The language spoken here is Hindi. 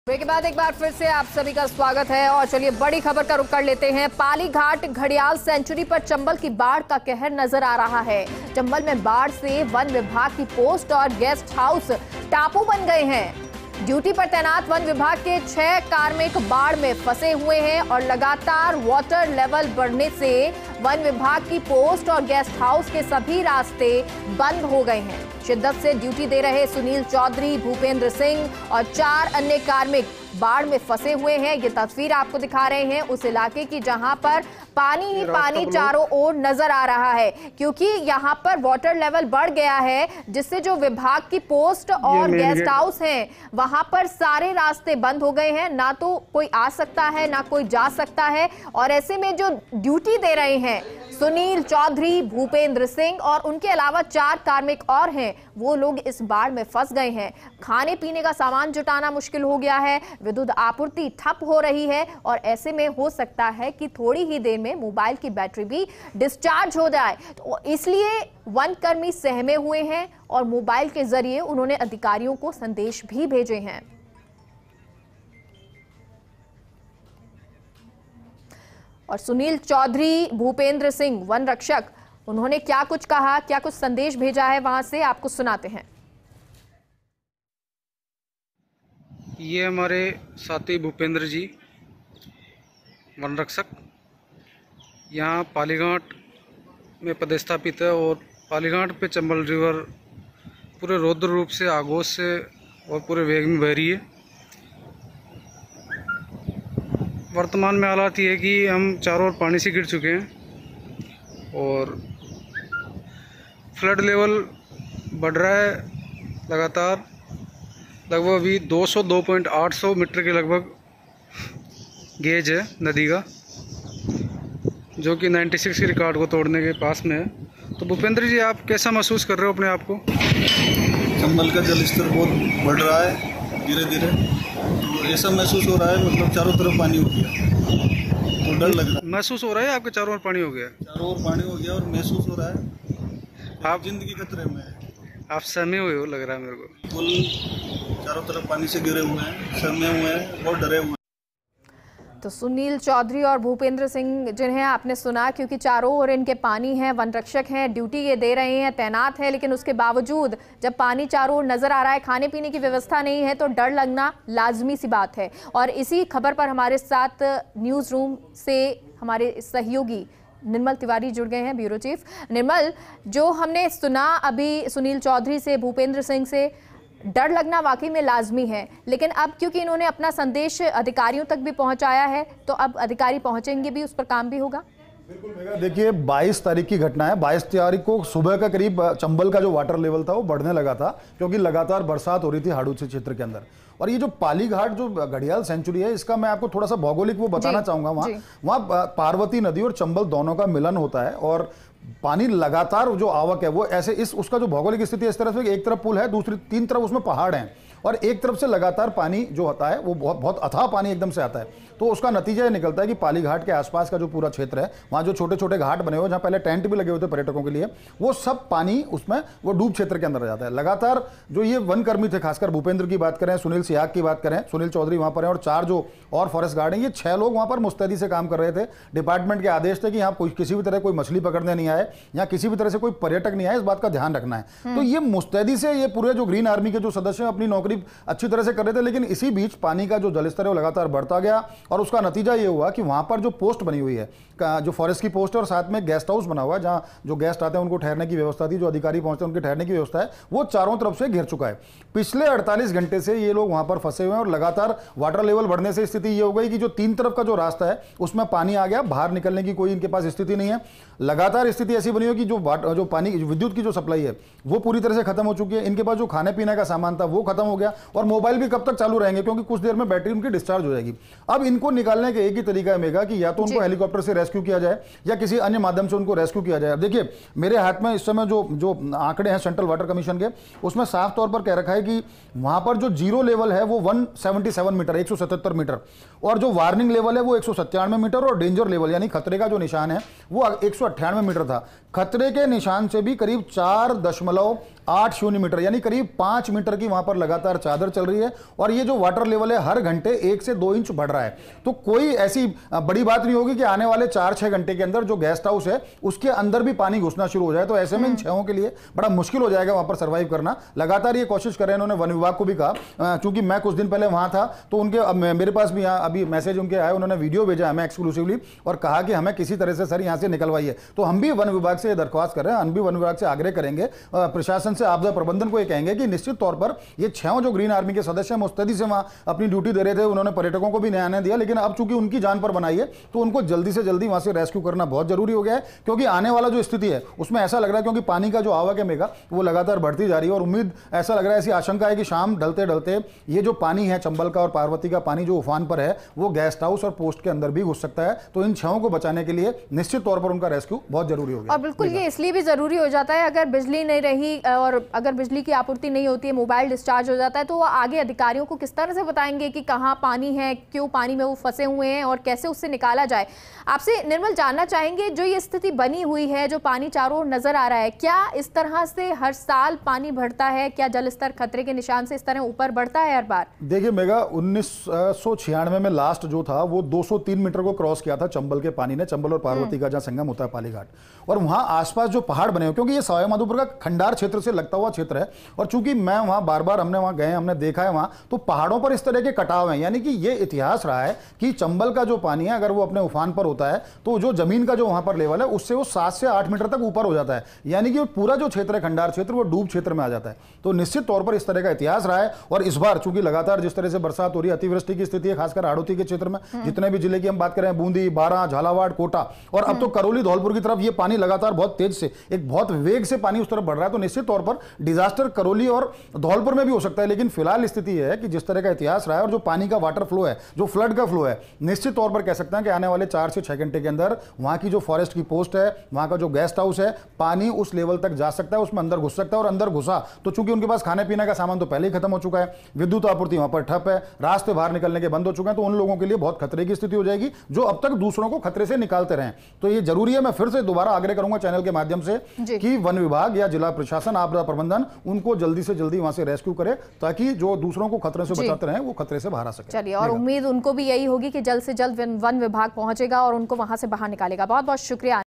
ब्रेक के बाद एक बार फिर से आप सभी का स्वागत है और चलिए बड़ी खबर का रुख कर लेते हैं। पाली घाट घड़ियाल सेंचुरी पर चंबल की बाढ़ का कहर नजर आ रहा है। चंबल में बाढ़ से वन विभाग की पोस्ट और गेस्ट हाउस टापू बन गए हैं। ड्यूटी पर तैनात वन विभाग के 6 कार्मिक बाढ़ में फंसे हुए हैं और लगातार वाटर लेवल बढ़ने से वन विभाग की पोस्ट और गेस्ट हाउस के सभी रास्ते बंद हो गए हैं। शिद्दत से ड्यूटी दे रहे सुनील चौधरी, भूपेंद्र सिंह और 4 अन्य कार्मिक बाढ़ में फंसे हुए हैं। ये तस्वीर आपको दिखा रहे हैं उस इलाके की जहां पर पानी ही पानी चारों ओर नजर आ रहा है, क्योंकि यहां पर वाटर लेवल बढ़ गया है, जिससे जो विभाग की पोस्ट और गेस्ट हाउस हैं वहां पर सारे रास्ते बंद हो गए हैं। ना तो कोई आ सकता है ना कोई जा सकता है। और ऐसे में जो ड्यूटी दे रहे हैं सुनील चौधरी, भूपेंद्र सिंह और उनके अलावा 4 कार्मिक और हैं, वो लोग इस बाढ़ में फंस गए हैं। खाने पीने का सामान जुटाना मुश्किल हो गया है, विद्युत आपूर्ति ठप हो रही है और ऐसे में हो सकता है कि थोड़ी ही देर में मोबाइल की बैटरी भी डिस्चार्ज हो जाए। तो इसलिए वन कर्मी सहमे हुए हैं और मोबाइल के जरिए उन्होंने अधिकारियों को संदेश भी भेजे हैं। और सुनील चौधरी, भूपेंद्र सिंह वन रक्षक, उन्होंने क्या कुछ कहा, क्या कुछ संदेश भेजा है वहां से, आपको सुनाते हैं। ये हमारे साथी भूपेंद्र जी, वन रक्षक, यहाँ पालीघाट में पदस्थापित है और पालीघाट पे चंबल रिवर पूरे रौद्र रूप से, आगोश से और पूरे वेग में बह रही है। वर्तमान में हालात ये है कि हम चारों ओर पानी से गिर चुके हैं और फ्लड लेवल बढ़ रहा है लगातार। लगभग अभी 202.800 मीटर के लगभग गेज है नदी का, जो कि 96 के रिकॉर्ड को तोड़ने के पास में है। तो भूपेंद्र जी, आप कैसा महसूस कर रहे हो अपने आप को? चंबल का जल स्तर बहुत बढ़ रहा है धीरे धीरे, तो ऐसा महसूस हो रहा है, मतलब चारों तरफ पानी हो गया, तो डर लग रहा है। महसूस हो रहा है आपके चारों ओर पानी हो गया? चारों ओर पानी हो गया और महसूस हो रहा है आप जिंदगी खतरे में है। आप सहमे हुए हो लग रहा है मेरे को। पुल चारों तरफ पानी से घिरे हुए हैं, सहमे हुए हैं, बहुत डरे हुए हैं। तो सुनील चौधरी और भूपेंद्र सिंह जिन्हें आपने सुना, क्योंकि चारों ओर इनके पानी है, वन रक्षक हैं, ड्यूटी ये दे रहे हैं, तैनात है, लेकिन उसके बावजूद जब पानी चारों ओर नजर आ रहा है, खाने पीने की व्यवस्था नहीं है, तो डर लगना लाजमी सी बात है। और इसी खबर पर हमारे साथ न्यूज़ रूम से हमारे सहयोगी निर्मल तिवारी जुड़ गए हैं, ब्यूरो चीफ। निर्मल, जो हमने सुना अभी सुनील चौधरी से, भूपेंद्र सिंह से, डर लगना वाकई में लाजमी है, लेकिन अब क्योंकि इन्होंने अपना संदेश अधिकारियों तक भी पहुंचाया है, तो अब अधिकारी पहुंचेंगे भी, उस पर काम भी होगा। बिल्कुल मेघा, देखिए 22 तारीख की घटना है। 22 तारीख को सुबह का करीब चंबल का जो वाटर लेवल था वो बढ़ने लगा था, क्योंकि लगातार बरसात हो रही थी हाड़ूसी क्षेत्र के अंदर। और ये जो पालीघाट जो घड़ियाल सेंचुरी है, इसका मैं आपको थोड़ा सा भौगोलिक वो बताना चाहूंगा। वहाँ पार्वती नदी और चंबल दोनों का मिलन होता है और पानी लगातार जो आवक है वो ऐसे उसका जो भौगोलिक स्थिति है इस तरह से, एक तरफ पुल है, दूसरी 3 तरफ उसमें पहाड़ हैं और एक तरफ से लगातार पानी जो होता है वो बहुत अथाह पानी एकदम से आता है। तो उसका नतीजा ये निकलता है कि पालीघाट के आसपास का जो पूरा क्षेत्र है, वहाँ जो छोटे छोटे घाट बने हुए, जहाँ पहले टेंट भी लगे हुए थे पर्यटकों के लिए, वो सब पानी उसमें वो डूब क्षेत्र के अंदर आ जाता है। लगातार जो ये वन कर्मी थे, खासकर भूपेंद्र की बात करें, सुनील सियाग की बात करें, सुनील चौधरी वहाँ पर हैं और 4 जो और फॉरेस्ट गार्ड हैं, ये 6 लोग वहाँ पर मुस्तैदी से काम कर रहे थे। डिपार्टमेंट के आदेश थे कि यहाँ किसी भी तरह कोई मछली पकड़ने नहीं आए, यहाँ किसी भी तरह से कोई पर्यटक नहीं आए, इस बात का ध्यान रखना है। तो ये मुस्तैदी से ये पूरे जो ग्रीन आर्मी के जो सदस्य हैं अपनी नौकरी अच्छी तरह से कर रहे थे, लेकिन इसी बीच पानी का जो जलस्तर है वो लगातार बढ़ता गया और उसका नतीजा ये हुआ कि वहां पर जो पोस्ट बनी हुई है, जो फॉरेस्ट की पोस्ट है और साथ में गेस्ट हाउस बना हुआ है, जहां जो गेस्ट आते हैं उनको ठहरने की व्यवस्था थी, जो अधिकारी पहुंचते हैं उनके ठहरने की व्यवस्था है, वो चारों तरफ से घिर चुका है। पिछले 48 घंटे से ये लोग वहां पर फंसे हुए हैं और लगातार वाटर लेवल बढ़ने से स्थिति ये हो गई कि जो 3 तरफ का जो रास्ता है उसमें पानी आ गया, बाहर निकलने की कोई इनके पास स्थिति नहीं है। लगातार स्थिति ऐसी बनी हो कि जो पानी विद्युत की जो सप्लाई है वो पूरी तरह से खत्म हो चुकी है। इनके पास जो खाने पीने का सामान था वो खत्म हो गया और मोबाइल भी कब तक चालू रहेंगे, क्योंकि कुछ देर में बैटरी उनकी डिस्चार्ज हो जाएगी। अब इनको निकालने का एक ही तरीका है मेघा, कि या तो उनको हेलीकॉप्टर से रेस्क्यू किया जाए या किसी अन्य माध्यम से उनको रेस्क्यू किया जाए। देखिए मेरे हाथ में इस समय जो आंकड़े हैं सेंट्रल वाटर कमीशन के, उसमें साफ तौर पर कह रखा है कि वहां पर जो जीरो लेवल है वो 177 मीटर, 177 मीटर, और जो वार्निंग लेवल है वो 197 मीटर, और डेंजर लेवल यानी खतरे का जो निशान है वो 198 मीटर था। खतरे के निशान से भी करीब 4.8 8 मीटर यानी करीब 5 मीटर की वहां पर लगातार चादर चल रही है और ये जो वाटर लेवल है हर घंटे 1 से 2 इंच बढ़ रहा है। तो कोई ऐसी बड़ी बात नहीं होगी कि आने वाले 4-6 घंटे के अंदर जो गेस्ट हाउस है उसके अंदर भी पानी घुसना शुरू हो जाए। तो ऐसे में इन छहों के लिए बड़ा मुश्किल हो जाएगा वहां पर सर्वाइव करना। लगातार ये कोशिश कर रहे हैं, उन्होंने वन विभाग को भी कहा, चूंकि मैं कुछ दिन पहले वहां था तो उनके मेरे पास भी यहाँ अभी मैसेज उनके आए, उन्होंने वीडियो भेजा हमें एक्सक्लूसिवली और कहा कि हमें किसी तरह से सर यहां से निकलवाइए। तो हम भी वन विभाग से दरख्वास्त कर रहे हैं, हम भी वन विभाग से आग्रह करेंगे, प्रशासन से, आपदा प्रबंधन को ये कहेंगे कि निश्चित तौर पर ये छह जो ग्रीन आर्मी के सदस्य मुस्तैदी से वहां अपनी ड्यूटी दे रहे थे, उन्होंने पर्यटकों को भी न्याय दिया, लेकिन अब चूंकि उनकी जान पर बनाई है तो उनको जल्दी से जल्दी वहां से रेस्क्यू करना बहुत जरूरी हो गया है, क्योंकि आने वाला जो स्थिति है उसमें ऐसा लग रहा है, क्योंकि पानी का जो आवक है मेगा वो लगातार बढ़ती जा रही है और उम्मीद ऐसा लग रहा है, ऐसी आशंका है कि शाम ढलते ढलते ये जो पानी है चंबल का और पार्वती का पानी जो उफान पर है वो गेस्ट हाउस और पोस्ट के अंदर भी घुस सकता है। तो इन छहों को बचाने के लिए निश्चित तौर पर उनका रेस्क्यू बहुत जरूरी हो गया। और बिल्कुल ये इसलिए भी जरूरी हो जाता है, अगर बिजली नहीं रही और अगर बिजली की आपूर्ति नहीं होती है, मोबाइल डिस्चार्ज हो जाता है, तो वो आगे अधिकारियों को किस तरह से बताएंगे कि कहाँ पानी है, क्यों पानी में वो फंसे हुए हैं और कैसे उससे निकाला जाए। आपसे निर्मल जानना चाहेंगे, जो ये स्थिति बनी हुई है, जो पानी चारों ओर नजर आ रहा है, क्या इस तरह से हर साल पानी बढ़ता है? क्या जल स्तर खतरे के निशान से इस तरह ऊपर बढ़ता है हर बार? देखिए मेगा, 1996 में लास्ट जो था वो 203 मीटर को क्रॉस किया था चंबल के पानी ने, चंबल और पार्वती का जहां संगम होता है पाली घाट, और वहां आसपास जो पहाड़ बने हुए, क्योंकि ये सवाई माधोपुर का खंडार क्षेत्र से लगता हुआ क्षेत्र है और चूंकि मैं वहां बार बार हमने वहां गए, हमने देखा है वहां तो पहाड़ों पर इस तरह के कटाव हैं, यानी कि ये इतिहास रहा है कि चंबल का जो पानी है अगर वो अपने उफान पर होता है तो जो जमीन का जो वहां पर लेवल है उससे वो 7 से 8 मीटर तक ऊपर हो जाता है, यानी कि पूरा जो क्षेत्र है खंडार क्षेत्र वो डूब क्षेत्र में आ जाता है। तो निश्चित तौर पर इस तरह का इतिहास रहा है और इस बार चूंकि लगातार जिस तरह से बरसात हो रही है, अतिवृष्टि की स्थिति है खासकर हाड़ौती के क्षेत्र में, जितने भी जिले की हम बात करें, बूंदी, बारां, झालावाड़, कोटा और अब तो करौली, धौलपुर की तरफ ये पानी लगातार बहुत तेज से, एक बहुत वेग से पानी उस तरफ बढ़ रहा है। तो निश्चित तौर पर डिजास्टर करौली और धौलपुर में भी हो सकता है, लेकिन फिलहाल स्थिति है कि जिस तरह का इतिहास रहा है और जो पानी का वाटर फ्लो है, जो फ्लड का फ्लो है, निश्चित तौर पर कह सकते हैं कि आने वाले 4 से 6 घंटे के अंदर वहां की जो फॉरेस्ट की पोस्ट है, वहां का जो गेस्ट हाउस है, पानी उस लेवल तक जा सकता है, उसमें अंदर घुस सकता है और अंदर घुसा तो चूंकि उनके पास खाने पीने का सामान तो पहले ही खत्म हो चुका है, विद्युत आपूर्ति वहां पर ठप है, रास्ते बाहर निकलने के बंद हो चुके हैं, तो उन लोगों के लिए बहुत खतरे की स्थिति हो जाएगी जो अब तक दूसरों को खतरे से निकालते रहे। तो ये जरूरी है, मैं फिर से दोबारा आग्रह करूंगा चैनल के माध्यम से कि वन विभाग या जिला प्रशासन, आपदा प्रबंधन उनको जल्दी से जल्दी वहां से रेस्क्यू करे ताकि जो दूसरों को खतरे से बचाते रहे वो खतरे से बाहर आ सके। चलिए, और उम्मीद उनको भी यही होगी कि जल्द से जल्द वन विभाग पहुंचेगा और उनको वहां से बाहर निकालेगा। बहुत बहुत शुक्रिया।